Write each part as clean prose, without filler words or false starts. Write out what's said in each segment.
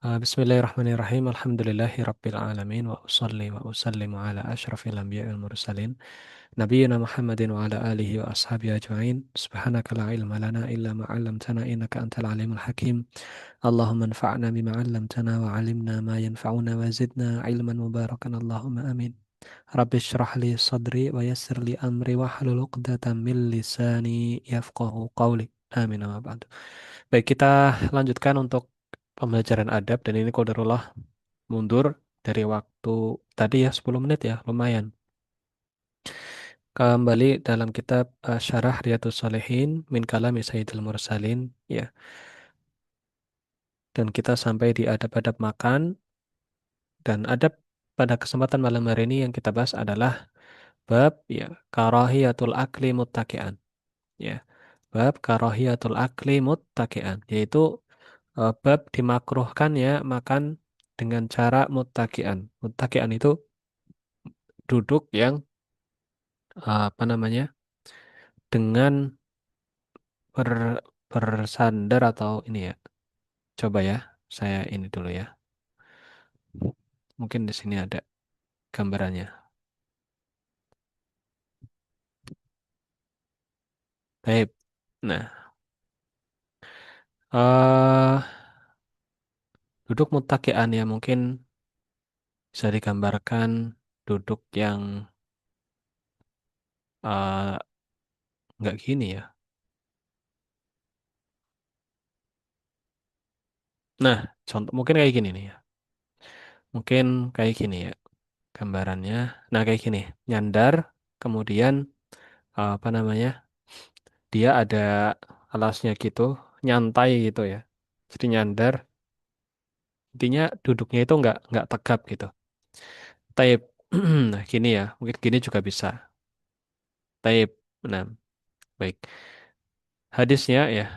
Bismillahirrahmanirrahim. Alhamdulillahi rabbil alamin wa usalli wa usallimu ala asyrafil anbiya'i wal mursalin nabiyina Muhammadin wa ala alihi wa ashabihi ajma'in. Subhanaka la ilma lana illa ma 'allamtana innaka antal alimul hakim. Allahumma anfa'na bima 'allamtana wa 'allimna ma yanfa'una wa zidna ilman mubarakan. Allahumma amin. Rabbi shrah li sadri wa yassir li amri wa hlul 'uqdatam min lisani yafqahu qawli. Amin wa ba'du. Baik, kita lanjutkan untuk pembelajaran adab dan ini qadarullah mundur dari waktu tadi ya 10 menit ya, lumayan. Kembali dalam kitab Syarah Riyadhus Shalihin min kalami Sayyidil Mursalin ya. Dan kita sampai di adab-adab makan dan adab pada kesempatan malam hari ini yang kita bahas adalah bab ya karahiyatul akli muttaki'an ya. Bab karahiyatul akli muttaki'an yaitu bab dimakruhkan ya makan dengan cara muttaki'an. Muttaki'an itu duduk yang apa namanya dengan ber, bersandar atau ini ya. Coba ya, saya ini dulu ya. Mungkin di sini ada gambarannya. Baik. Nah, eh duduk muttaki'an ya mungkin bisa digambarkan duduk yang eh, nggak gini ya. Nah, contoh mungkin kayak gini nih ya. Mungkin kayak gini ya gambarannya. Nah, kayak gini, nyandar, kemudian apa namanya? Dia ada alasnya gitu, nyantai gitu ya. Jadi nyandar, intinya duduknya itu nggak tegap gitu. Taib, nah gini ya, mungkin gini juga bisa. Taib, nah baik. Hadisnya ya,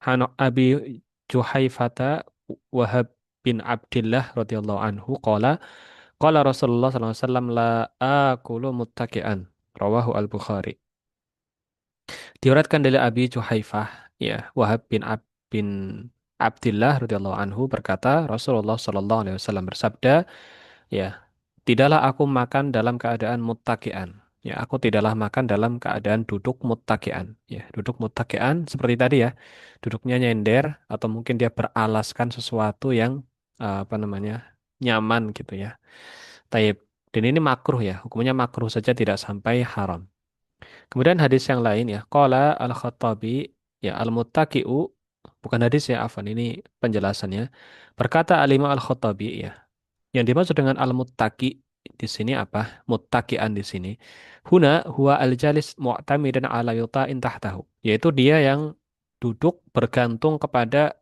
Hano Abi Juhaifata Wahab bin Abdullah radhiyallahu anhu qala Rasulullah sallallahu alaihi wasallam la akulu muttaki'an. Rawahu Al-Bukhari. Diriwayatkan dari Abi Juhaifah, ya, Wahab bin Abdullah radhiyallahu anhu berkata, Rasulullah sallallahu alaihi wasallam bersabda, ya, tidaklah aku makan dalam keadaan muttaki'an. Ya, aku tidaklah makan dalam keadaan duduk muttaki'an. Ya, duduk muttaki'an seperti tadi ya. Duduknya nyender atau mungkin dia beralaskan sesuatu yang apa namanya? Nyaman gitu ya. Taib. Dan ini makruh ya. Hukumnya makruh saja tidak sampai haram. Kemudian hadis yang lain ya, qala Al-Khattabi ya al-muttaqi'u bukan hadis ya, afan ini penjelasannya. Berkata Al-Imam Al-Khattabi ya, yang dimaksud dengan al-muttaqi di sini apa? Muttaqi'an di sini. Huna huwa al-jalis mu'tamidan ala yuta'in tahtahu, yaitu dia yang duduk bergantung kepada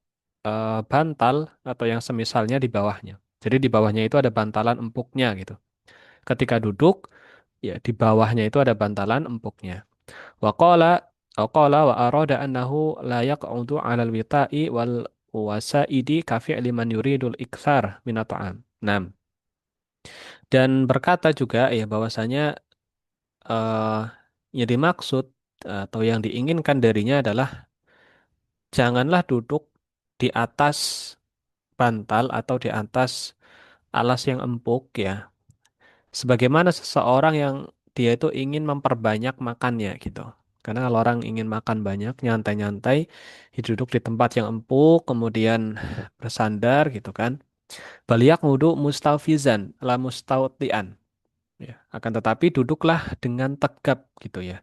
bantal atau yang semisalnya di bawahnya. Jadi di bawahnya itu ada bantalan empuknya gitu. Ketika duduk, ya di bawahnya itu ada bantalan empuknya. Wa qala wa arada annahu la yaq'udu 'alal wita'i wal wasaidi ka fi'li man yuridul iktsar min at'am. Nah, dan berkata juga ya bahwasanya eh yang dimaksud atau yang diinginkan darinya adalah janganlah duduk di atas bantal atau di atas alas yang empuk ya. Sebagaimana seseorang yang dia itu ingin memperbanyak makannya gitu. Karena kalau orang ingin makan banyak, nyantai-nyantai, dia duduk di tempat yang empuk, kemudian bersandar gitu kan. Baliak wudu mustafizan, la mustautian. Ya. Akan tetapi duduklah dengan tegap gitu ya.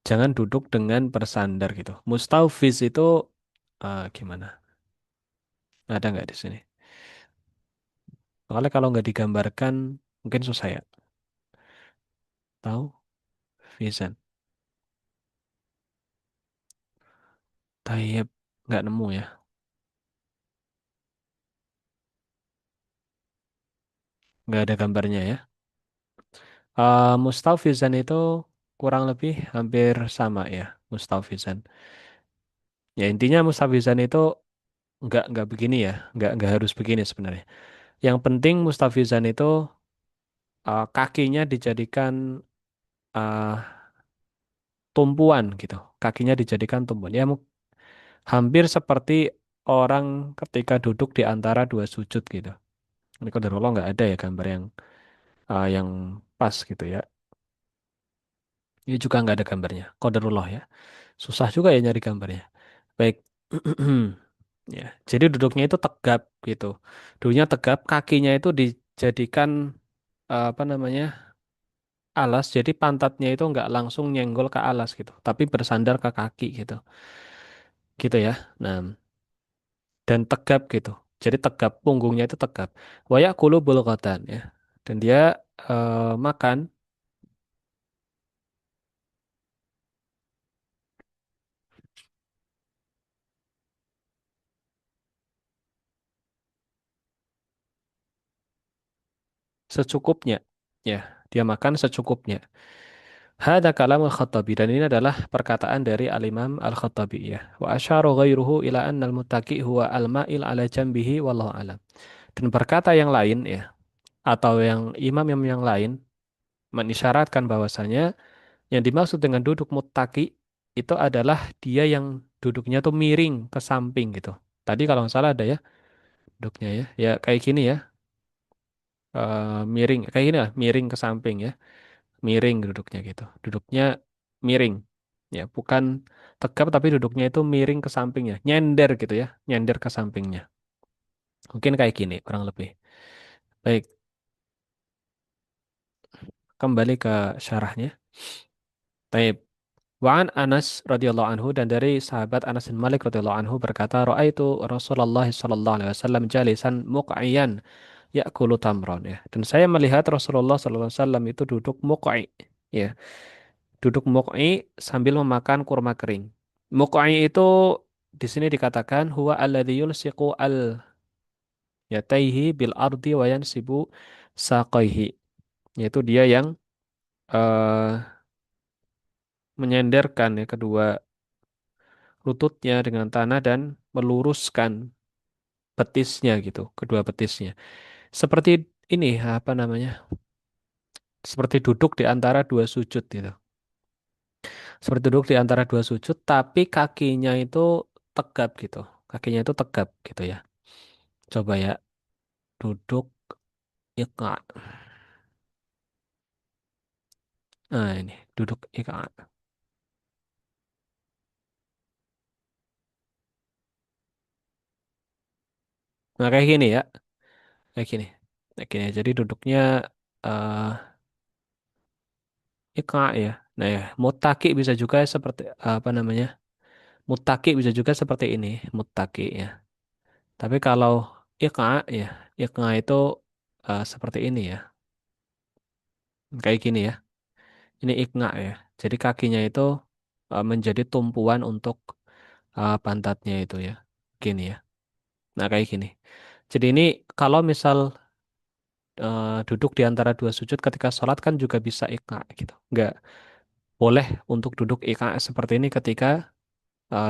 Jangan duduk dengan bersandar gitu. Mustafiz itu gimana? Ada nggak di sini? Soalnya kalau nggak digambarkan mungkin susah ya. Tahu? Fizan. Tayyib. Nggak nemu ya. Nggak ada gambarnya ya. Mustafizan itu kurang lebih hampir sama ya, Mustafizan. Ya intinya Mustafizan itu nggak begini ya, nggak harus begini sebenarnya. Yang penting Mustafizan itu kakinya dijadikan uh, tumpuan gitu, kakinya dijadikan tumpuan. Ya hampir seperti orang ketika duduk di antara dua sujud gitu. Ini qadarullah nggak ada ya gambar yang pas gitu ya. Ini juga nggak ada gambarnya. Qadarullah ya. Susah juga ya nyari gambarnya. Baik. Ya, jadi duduknya itu tegap gitu. Duduknya tegap, kakinya itu dijadikan apa namanya alas. Jadi pantatnya itu nggak langsung nyenggol ke alas gitu, tapi bersandar ke kaki gitu, gitu ya. Nah, dan tegap gitu. Jadi tegap, punggungnya itu tegap. Wayak kulu bulghatan ya. Dan dia makan secukupnya. Ya, dia makan secukupnya. Hada kalamul Khattabi dan ini adalah perkataan dari Al-Imam Al-Khattabi ya. Wa asyara ghairuhu ila anna al-muttaqi huwa al-ma'il ala jambihi wallahu alam. Dan berkata yang lain ya, atau yang lain mengisyaratkan bahwasanya yang dimaksud dengan duduk muttaqi itu adalah dia yang duduknya tuh miring ke samping gitu. Tadi kalau nggak salah ada ya duduknya ya, ya kayak gini ya, miring kayak gini lah, miring ke samping ya, miring duduknya gitu. Duduknya miring, ya bukan tegap tapi duduknya itu miring ke sampingnya, nyender gitu ya, nyender ke sampingnya. Mungkin kayak gini kurang lebih. Baik, kembali ke syarahnya. Baik. Wa'an Anas radhiyallahu anhu dan dari sahabat Anas bin Malik radhiyallahu anhu berkata, "Ra'aitu Rasulullah sallallahu alaihi wasallam jalisan muq'iyan ya'kulu tamron." Ya. Dan saya melihat Rasulullah sallallahu alaihi wasallam itu duduk muq'i, ya. Duduk muq'i sambil memakan kurma kering. Muq'i itu di sini dikatakan huwa alladhi yulsiqu al yataihi bil ardi wa yansibu saqaihi. Yaitu dia yang eh, menyenderkan ya kedua lututnya dengan tanah dan meluruskan betisnya gitu, kedua betisnya. Seperti ini apa namanya? Seperti duduk di antara dua sujud gitu. Seperti duduk di antara dua sujud tapi kakinya itu tegap gitu. Kakinya itu tegap gitu ya. Coba ya, duduk iqa. Nah, ini duduk iqa. Nah, kayak gini ya. Kayak gini. Kayak gini. Jadi duduknya eh iqa ya. Nah, ya, mutaki bisa juga seperti apa namanya? Mutaki bisa juga seperti ini, mutaki ya. Tapi kalau iqa ya, iqa itu seperti ini ya, kayak gini ya. Ini iqna ya. Jadi kakinya itu menjadi tumpuan untuk pantatnya itu ya, gini ya. Nah kayak gini. Jadi ini kalau misal duduk di antara dua sujud ketika sholat kan juga bisa iqna gitu. Nggak boleh untuk duduk iqna seperti ini ketika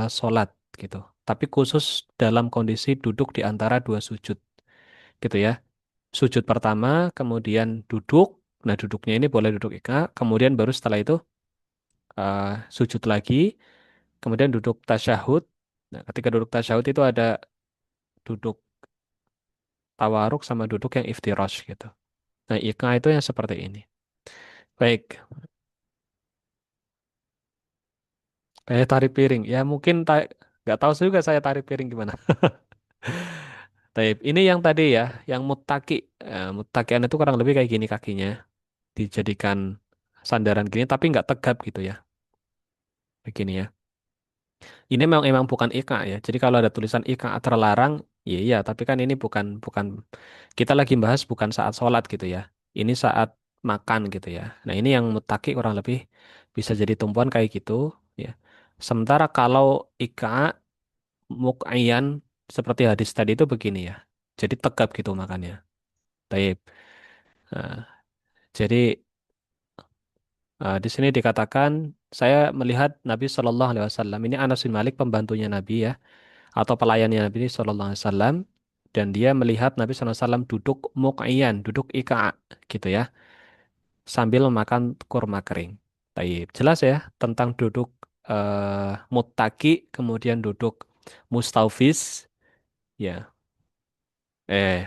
sholat gitu. Tapi khusus dalam kondisi duduk di antara dua sujud gitu ya. Sujud pertama, kemudian duduk. Nah, duduknya ini boleh duduk ika, kemudian baru setelah itu sujud lagi, kemudian duduk tasyahud. Nah, ketika duduk tasyahud itu ada duduk tawaruk sama duduk yang iftirash gitu. Nah, ika itu yang seperti ini. Baik, kayak tari piring. Ya mungkin nggak tahu juga saya tari piring gimana. Baik, ini yang tadi ya, yang muttaki. Muttakian itu kurang lebih kayak gini kakinya, dijadikan sandaran gini, tapi nggak tegap gitu ya, begini ya. Ini memang emang bukan IKA ya. Jadi kalau ada tulisan IKA terlarang, ya iya, tapi kan ini bukan bukan kita lagi bahas bukan saat sholat gitu ya. Ini saat makan gitu ya. Nah, ini yang mutaki kurang lebih bisa jadi tumpuan kayak gitu ya. Sementara kalau IKA mukayyan seperti hadis tadi itu begini ya. Jadi tegap gitu makannya. Taib. Nah, jadi di sini dikatakan saya melihat Nabi Shallallahu Alaihi Wasallam ini Anas bin Malik pembantunya Nabi ya atau pelayannya Nabi Shallallahu Alaihi Wasallam dan dia melihat Nabi Shallallahu Alaihi Wasallam duduk mukaiyan, duduk ika gitu ya, sambil memakan kurma kering. Taib. Jelas ya tentang duduk muttaki, kemudian duduk mustaufis, Ya,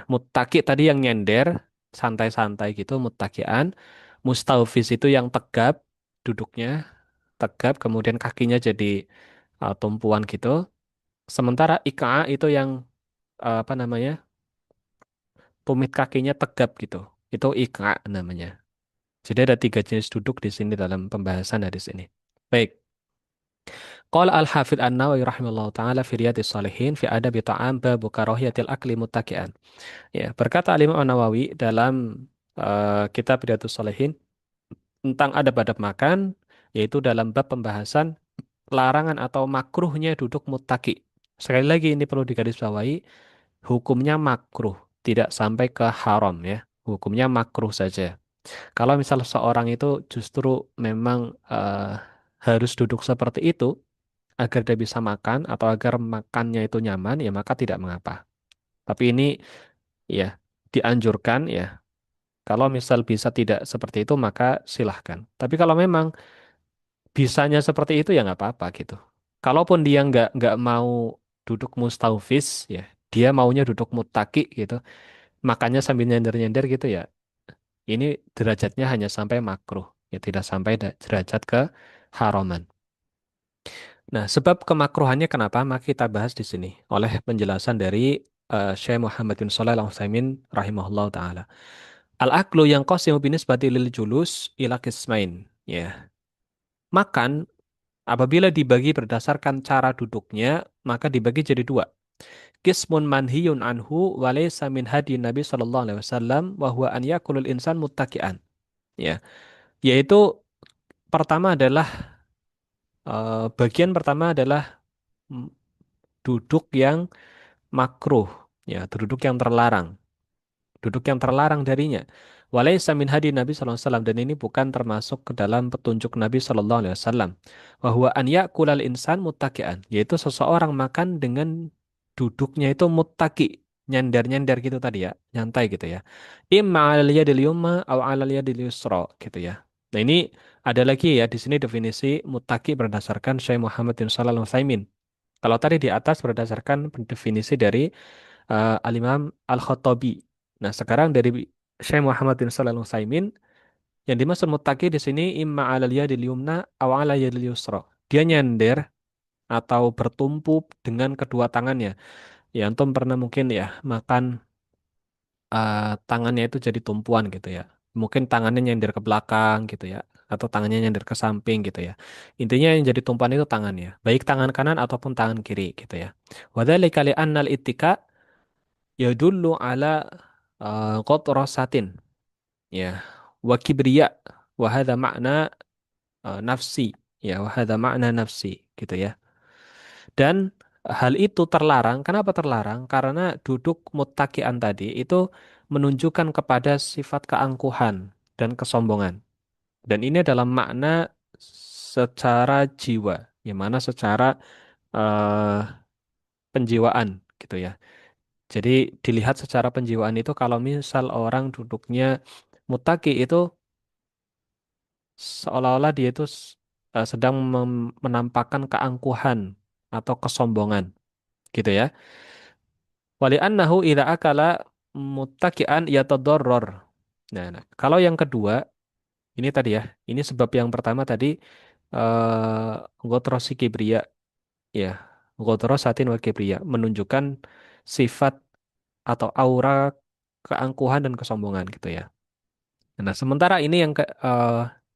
muttaki tadi yang nyender, santai-santai gitu, muttakian. Mustaufiz itu yang tegap, duduknya tegap, kemudian kakinya jadi tumpuan gitu. Sementara ika itu yang apa namanya, tumit kakinya tegap gitu. Itu ika namanya. Jadi ada tiga jenis duduk di sini dalam pembahasan hadis ini. Baik. Qala Al-Hafidh An-Nawawi rahimahullah ta'ala fi Riyadhis Shalihin fi adabi ta'am babu karahiyatil akli muttaki'an. Ya, berkata Al-Imam An-Nawawi dalam kitab Riyadhus Shalihin tentang adab-adab makan, yaitu dalam bab pembahasan larangan atau makruhnya duduk muttaki. Sekali lagi ini perlu digarisbawahi, hukumnya makruh, tidak sampai ke haram ya. Hukumnya makruh saja. Kalau misal seorang itu justru memang harus duduk seperti itu agar dia bisa makan atau agar makannya itu nyaman, ya maka tidak mengapa. Tapi ini ya dianjurkan ya. Kalau misal bisa tidak seperti itu maka silahkan. Tapi kalau memang bisanya seperti itu ya nggak apa-apa gitu. Kalaupun dia nggak mau duduk mustaufis ya, dia maunya duduk muttaki gitu, makanya sambil nyender-nyender gitu ya. Ini derajatnya hanya sampai makruh, ya tidak sampai derajat ke haraman. Nah, sebab kemakruhannya kenapa? Maka kita bahas di sini oleh penjelasan dari Syekh Muhammad bin Shalih Al-Utsaimin rahimahullah taala. Al-aklu yang qasimu binisbati lil julus ila qismain. Ya. Makan apabila dibagi berdasarkan cara duduknya, maka dibagi jadi dua. Qismun manhiyun anhu wa laysa min hadi Nabi sallallahu alaihi wasallam wa huwa an yakulul insan muttaki'an. Ya, yaitu pertama adalah bagian pertama adalah mm, duduk yang makruh, ya, duduk yang terlarang, duduk yang terlarang darinya. Walaysa min hadi Nabi sallallahu alaihi wasallam, dan ini bukan termasuk ke dalam petunjuk Nabi sallallahu alaihi wasallam. Wa huwa an ya'kulal insan muttaki'an, yaitu seseorang makan dengan duduknya itu muttaki, nyender-nyender gitu tadi ya, nyantai gitu ya. Imma 'alal yadil yumna aw 'alal yadil yusra gitu ya. Nah, ini ada lagi ya di sini definisi muttaki berdasarkan Syekh Muhammad bin Shalih Al-Utsaimin. Kalau tadi di atas berdasarkan definisi dari Al-Imam Al-Khattabi. Nah, sekarang dari Syekh Muhammad bin Shalih Al-Utsaimin, yang dimaksud muttaqi di sini imma 'alal yadil yumna aw 'ala yadil yusra. Dia nyender atau bertumpu dengan kedua tangannya. Ya, antum pernah mungkin ya makan tangannya itu jadi tumpuan gitu ya. Mungkin tangannya nyender ke belakang gitu ya, atau tangannya nyender ke samping gitu ya. Intinya yang jadi tumpuan itu tangannya, baik tangan kanan ataupun tangan kiri gitu ya. Wadzalika li'annal ittika yadullu ala qatrasatin ya wa kibriya wa hadza makna nafsi ya wa hadza makna nafsi gitu ya. Dan hal itu terlarang. Kenapa terlarang? Karena duduk muttaki'an tadi itu menunjukkan kepada sifat keangkuhan dan kesombongan. Dan ini dalam makna secara jiwa, yang mana secara eh, penjiwaan gitu ya. Jadi dilihat secara penjiwaan itu kalau misal orang duduknya mutaki itu seolah-olah dia itu sedang menampakkan keangkuhan atau kesombongan gitu ya. Wali annahu idza akala muttaki'an yatadarrar. Nah, kalau yang kedua ini tadi ya, ini sebab yang pertama tadi gotrosi kibria ya, gotrosatin wa kibria menunjukkan sifat atau aura keangkuhan dan kesombongan gitu ya. Nah, sementara ini yang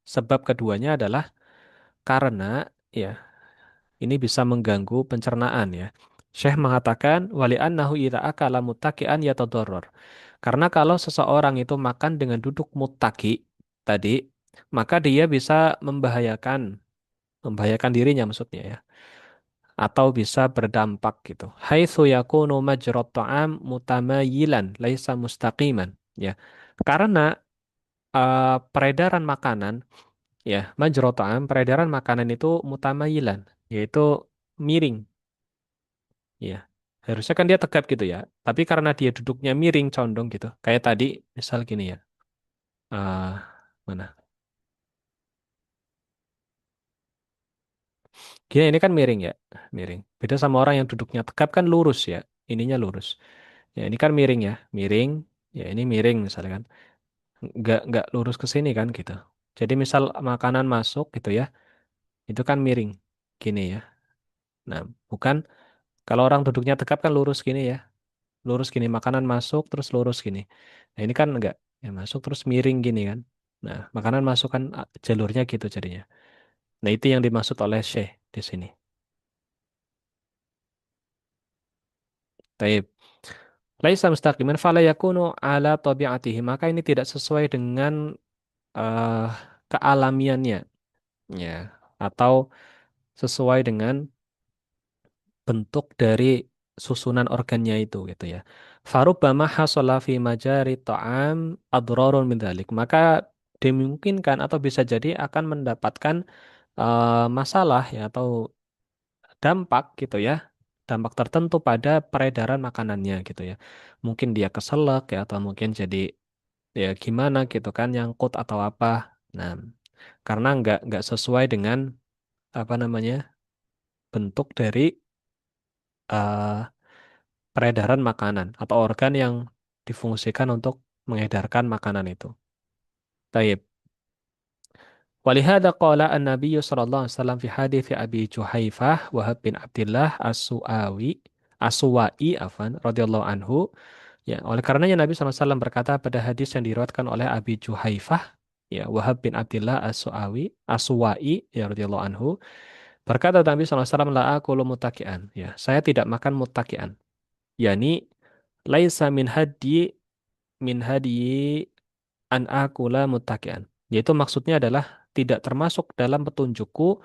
sebab keduanya adalah karena ya ini bisa mengganggu pencernaan ya. Syekh mengatakan wali annahu idza akala muttaki'an yatadarrar. Karena kalau seseorang itu makan dengan duduk muttaki tadi, maka dia bisa membahayakan dirinya maksudnya ya, atau bisa berdampak gitu. Haitsu yakunu majrat ta'am mutamayyilan laisa mustaqiman ya. Karena peredaran makanan ya, majrat ta'am, peredaran makanan itu mutamayyilan, yaitu miring. Iya. Harusnya kan dia tegap gitu ya. Tapi karena dia duduknya miring, condong gitu. Kayak tadi, misal gini ya. Mana? Gini, ini kan miring ya. Miring. Beda sama orang yang duduknya tegap kan lurus ya. ininya lurus. Ya ini kan miring ya, miring. Ya ini miring misalnya kan, nggak lurus ke sini kan gitu. Jadi misal makanan masuk gitu ya, itu kan miring, gini ya. Nah bukan kalau orang duduknya tegap kan lurus gini ya, lurus gini makanan masuk terus lurus gini. Nah ini kan enggak, ya masuk terus miring gini kan. Nah makanan masuk kan jalurnya gitu jadinya. Nah itu yang dimaksud oleh Syekh di sini. Taib. Laisa mustaqiman fala yakunu ala tabiatihi. Maka ini tidak sesuai dengan eh, kealamiannya, ya, atau sesuai dengan bentuk dari susunan organnya itu gitu ya. Farubbama hasala fi majari ta'am adrarun min dzalik. Maka dimungkinkan atau bisa jadi akan mendapatkan masalah ya atau dampak gitu ya. Dampak tertentu pada peredaran makanannya gitu ya. Mungkin dia keselak ya atau mungkin jadi ya gimana gitu kan nyangkut atau apa. Nah, karena nggak sesuai dengan apa namanya bentuk dari eh, peredaran makanan atau organ yang difungsikan untuk mengedarkan makanan itu. Taib. ولهذا قال النبي صلى الله عليه وسلم في حديث أبي جحيفة وهب بن عبد الله Aswa'i afan radhiyallahu anhu. Ya, oleh karenanya Nabi SAW berkata pada hadis yang diriwayatkan oleh Abi Juhaifah, ya, Wahab bin Abdullah Aswa'i, ya, radhiyallahu anhu, berkata Nabi SAW, la akulu mutakian, ya, saya tidak makan mutakian, yakni laisa min hadi an akula muttaqian. Yaitu maksudnya adalah tidak termasuk dalam petunjukku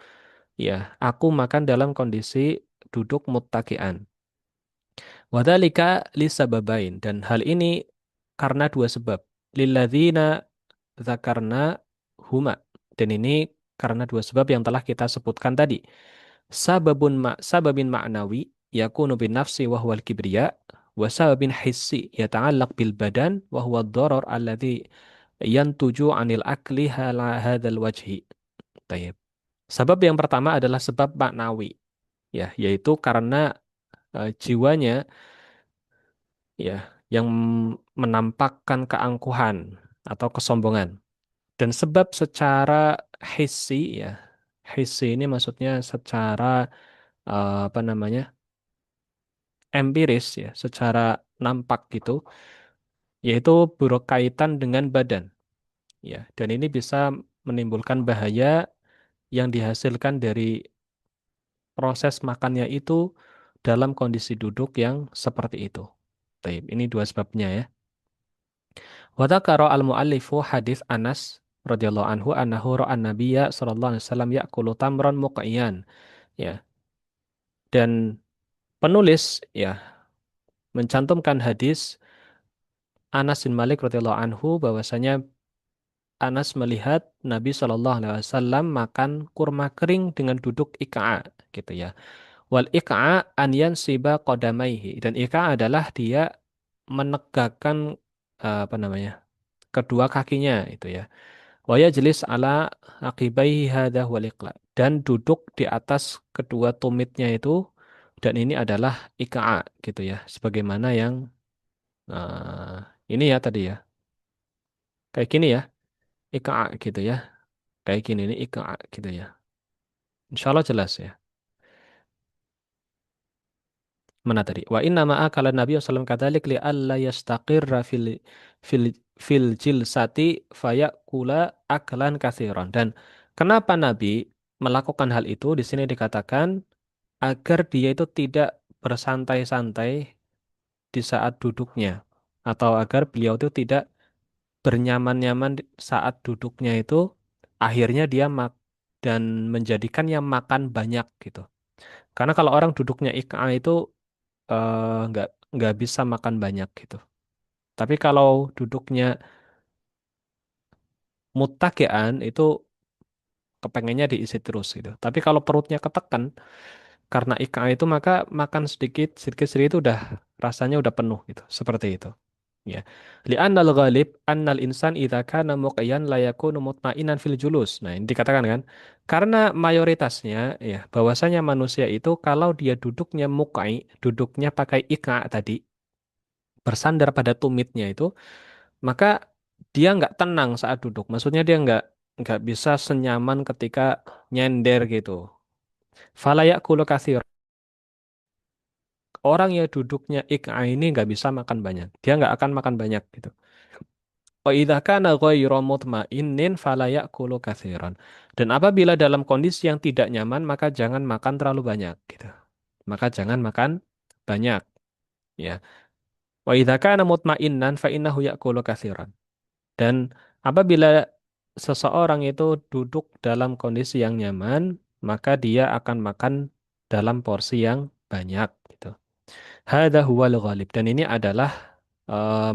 ya aku makan dalam kondisi duduk muttaqian. Wadzalika lisababain dan hal ini karena dua sebab. Lilladzina dzakarna huma. Dan ini karena dua sebab yang telah kita sebutkan tadi. Sababin ma'nawi yakunu bin nafsi wa huwal kibriya wa sababin hissi yata'allaq bil badan wa huwa ad-darar alladhi yantuju anil akli hala hadzal wajhi. Tayyib. Sebab yang pertama adalah sebab maknawi, ya, yaitu karena jiwanya ya yang menampakkan keangkuhan atau kesombongan. Dan sebab secara hissi ya, hissi ini maksudnya secara apa namanya? Empiris ya, secara nampak gitu, yaitu berkaitan dengan badan, ya. Dan ini bisa menimbulkan bahaya yang dihasilkan dari proses makannya itu dalam kondisi duduk yang seperti itu. Baik, ini dua sebabnya ya. Wa dzakara al-muallifu hadis Anas radhiyallahu anhu annahu ra'a an-nabiyya sallallahu alaihi wasallam ya'kulu tamran muqayyan. Ya. Dan penulis ya mencantumkan hadis Anas bin Malik radhiyallahu anhu bahwasanya Anas melihat Nabi Shallallahu alaihi wasallam makan kurma kering dengan duduk ikaa gitu ya. Wal ikaa an yansiba qadamaihi dan ikaa adalah dia menegakkan apa namanya? Kedua kakinya itu ya. Wa yajlis ala aqibaihi hadha wal iqla dan duduk di atas kedua tumitnya itu dan ini adalah ikaa gitu ya. Sebagaimana yang ini ya tadi ya. Kayak gini ya, ikaa gitu ya. Kayak gini ini ikaa gitu ya. Insya Allah jelas ya. Mana tadi? Wa inna ma akala Nabi sallallahu kadzalik li alla yastaqirra fil fil jilsati fayakula aklan katsiran. Dan kenapa Nabi melakukan hal itu? Di sini dikatakan agar dia itu tidak bersantai-santai di saat duduknya atau agar beliau itu tidak bernyaman-nyaman saat duduknya itu akhirnya dia dan menjadikannya makan banyak gitu. Karena kalau orang duduknya IKA itu nggak bisa makan banyak gitu. Tapi kalau duduknya mutakian itu kepengennya diisi terus gitu. Tapi kalau perutnya ketekan karena IKA itu maka makan sedikit sedikit sedikit itu udah rasanya udah penuh gitu. Seperti itu. Ya. Li'annal ghalib annal insan idza kana muqiyan la yakunu mutmainan fil julus. Nah, ini dikatakan kan. Karena mayoritasnya ya bahwasanya manusia itu kalau dia duduknya muqai, duduknya pakai iqa tadi, bersandar pada tumitnya itu, maka dia nggak tenang saat duduk. Maksudnya dia nggak bisa senyaman ketika nyender gitu. Fala ya'kulu katsir. Orang yang duduknya iqa ini nggak bisa makan banyak. Dia nggak akan makan banyak gitu. Wa idza kana ghairu mutmainnin fala ya'kulu katsiran. Dan apabila dalam kondisi yang tidak nyaman, maka jangan makan terlalu banyak gitu. Maka jangan makan banyak ya. Wa idza kana mutmainnan fa innahu ya'kulu katsiran. Dan apabila seseorang itu duduk dalam kondisi yang nyaman, maka dia akan makan dalam porsi yang banyak gitu. Hadza huwal ghalib. Dan ini adalah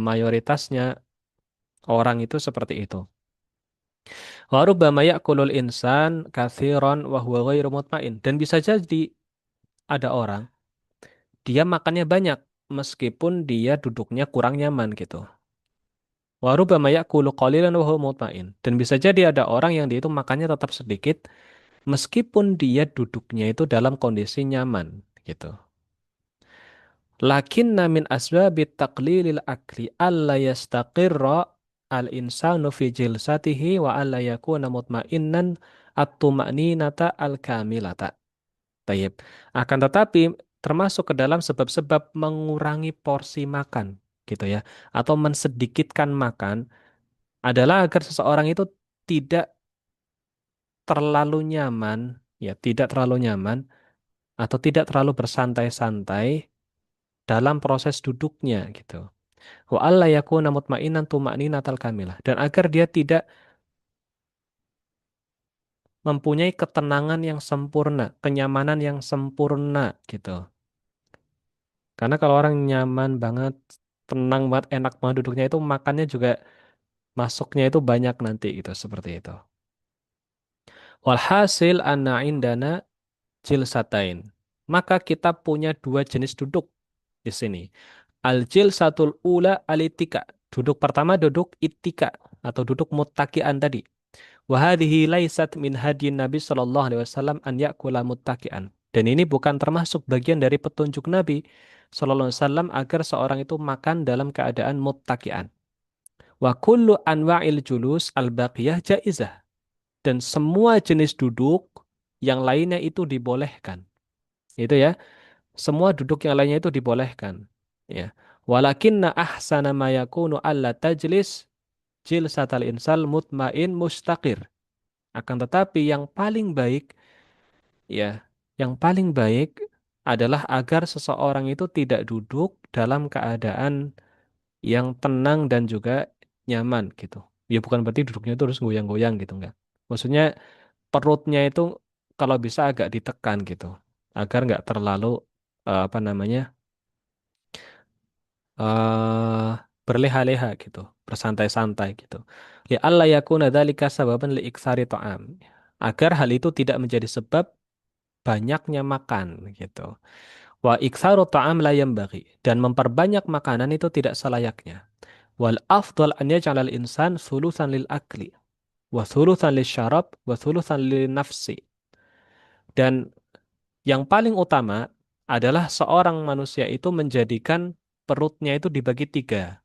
mayoritasnya orang itu seperti itu. Wa rubbama ya'kulul insan katsiran wa huwa ghairu mutmain. Dan bisa jadi ada orang, dia makannya banyak meskipun dia duduknya kurang nyaman gitu. Wa rubbama ya'kulu qalilan wa huwa mutmain. Dan bisa jadi ada orang yang dia itu makannya tetap sedikit meskipun dia duduknya itu dalam kondisi nyaman gitu. Lakinna min asbabit taqlilil akli alla yastaqirra al-insanu fi jilsatihi wa alla yakuna mutmainnan at-tuma'ninata al-kamilata. Tayyib. Akan tetapi termasuk ke dalam sebab-sebab mengurangi porsi makan gitu ya atau mensedikitkan makan adalah agar seseorang itu tidak terlalu nyaman ya, tidak terlalu nyaman atau tidak terlalu bersantai-santai dalam proses duduknya gitu. Wa alla yakuna mutmainan tuma'ninatal kamilah dan agar dia tidak mempunyai ketenangan yang sempurna, kenyamanan yang sempurna gitu. Karena kalau orang nyaman banget, tenang banget, enak banget duduknya itu makannya juga masuknya itu banyak nanti gitu seperti itu. Walhasil anna indana jilsatain. Maka kita punya dua jenis duduk di sini. Al jilsatul ula alitika. Duduk pertama duduk itika atau duduk muttaki'an tadi. Wahadihi laisat min hadyin Nabi Shallallahu Alaihi Wasallam an yakula muttaki'an. Dan ini bukan termasuk bagian dari petunjuk Nabi Shallallahu Alaihi Wasallam agar seorang itu makan dalam keadaan muttaki'an. Wa kullu anwa'il julus al-baqiyah jaizah. Dan semua jenis duduk yang lainnya itu dibolehkan. Itu ya, semua duduk yang lainnya itu dibolehkan. Ya. Walakinna ahsana ma yakunu alla tajlis jilsatal insal mutmain mustaqir. Akan tetapi yang paling baik ya, yang paling baik adalah agar seseorang itu tidak duduk dalam keadaan yang tenang dan juga nyaman gitu. Ya bukan berarti duduknya itu harus goyang-goyang gitu enggak. Maksudnya perutnya itu kalau bisa agak ditekan gitu agar nggak terlalu apa namanya eh berleha-leha gitu, bersantai-santai gitu. Ya Allah yakuna dzalika sababan li iksari ta'am. Agar hal itu tidak menjadi sebab banyaknya makan gitu. Wa iktsaru ta'am la yanbaghi dan memperbanyak makanan itu tidak selayaknya. Wal afdal an yaj'alal insan sulusan lil akli wa sulusan lil syarab wa sulusan lil nafsi. Dan yang paling utama adalah seorang manusia itu menjadikan perutnya itu dibagi tiga.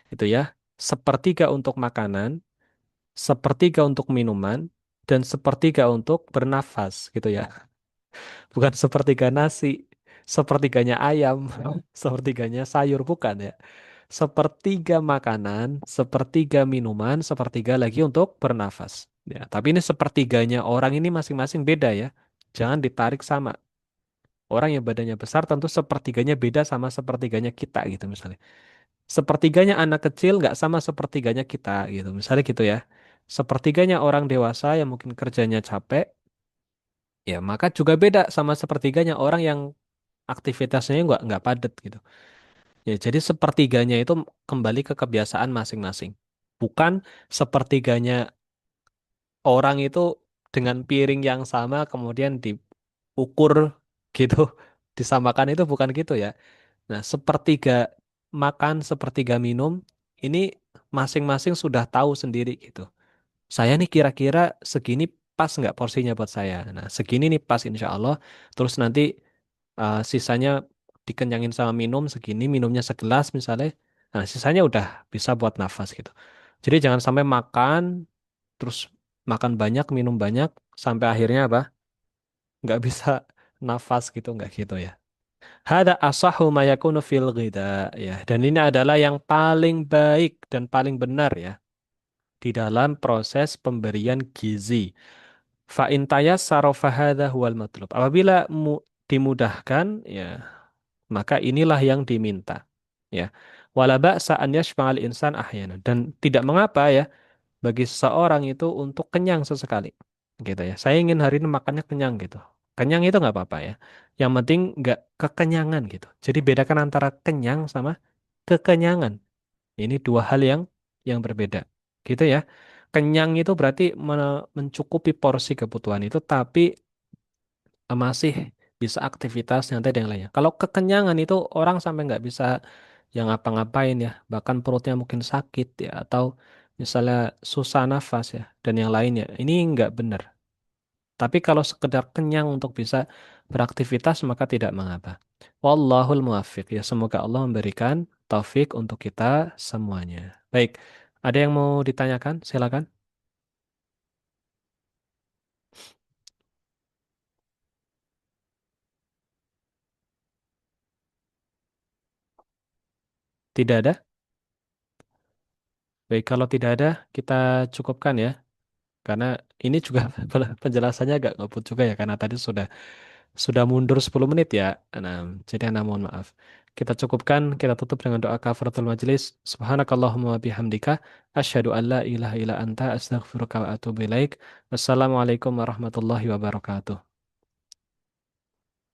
Itu ya. Sepertiga untuk makanan, sepertiga untuk minuman, dan sepertiga untuk bernafas gitu ya. Bukan sepertiga nasi, sepertiganya ayam, sepertiganya sayur, bukan ya. Sepertiga makanan, sepertiga minuman, sepertiga lagi untuk bernafas. Ya, tapi ini sepertiganya orang ini masing-masing beda ya. Jangan ditarik sama. Orang yang badannya besar tentu sepertiganya beda sama sepertiganya kita gitu misalnya. Sepertiganya anak kecil nggak sama sepertiganya kita gitu. Misalnya gitu ya. Sepertiganya orang dewasa yang mungkin kerjanya capek, ya maka juga beda sama sepertiganya orang yang aktivitasnya nggak padat gitu. Ya, jadi sepertiganya itu kembali ke kebiasaan masing-masing. Bukan sepertiganya orang itu dengan piring yang sama kemudian diukur gitu, disamakan itu bukan gitu ya. Nah, sepertiga makan sepertiga minum, ini masing-masing sudah tahu sendiri gitu. Saya nih kira-kira segini pas nggak porsinya buat saya. Nah, segini nih pas insya Allah. Terus nanti sisanya dikenyangin sama minum segini, minumnya segelas misalnya. Nah, sisanya udah bisa buat nafas gitu. Jadi jangan sampai makan, terus makan banyak, minum banyak, sampai akhirnya apa? Nggak bisa nafas gitu, nggak gitu ya. Hada asahu ma yakunu fil ghida ya. Dan ini adalah yang paling baik dan paling benar ya di dalam proses pemberian gizi. Fa in tayassara fa hadha huwal matlub. Apabila dimudahkan ya, maka inilah yang diminta. Ya. Wala ba'sa an yashfa'al insan ahyana. Dan tidak mengapa ya bagi seseorang itu untuk kenyang sesekali. Gitu ya. Saya ingin hari ini makannya kenyang gitu. Kenyang itu nggak apa-apa ya. Yang penting nggak kekenyangan gitu. Jadi bedakan antara kenyang sama kekenyangan. Ini dua hal yang berbeda. Gitu ya. Kenyang itu berarti mencukupi porsi kebutuhan itu, tapi masih bisa aktivitas nyantai dan yang lainnya. Kalau kekenyangan itu orang sampai nggak bisa yang ngapa-ngapain ya, bahkan perutnya mungkin sakit ya, atau misalnya susah nafas ya, dan yang lainnya. Ini nggak benar. Tapi kalau sekedar kenyang untuk bisa beraktivitas maka tidak mengapa. Wallahul muwaffiq. Ya semoga Allah memberikan taufik untuk kita semuanya. Baik, ada yang mau ditanyakan? Silakan. Tidak ada? Baik, kalau tidak ada, kita cukupkan ya. Karena ini juga penjelasannya agak ngebut juga ya, karena tadi sudah mundur 10 menit ya. Nah, jadi Anda mohon maaf. Kita cukupkan, kita tutup dengan doa kafaratul majelis. Subhanakallahumma wa bihamdika asyhadu an la ilaha illa anta astaghfiruka wa atubu ilaik. Wassalamualaikum warahmatullahi wabarakatuh.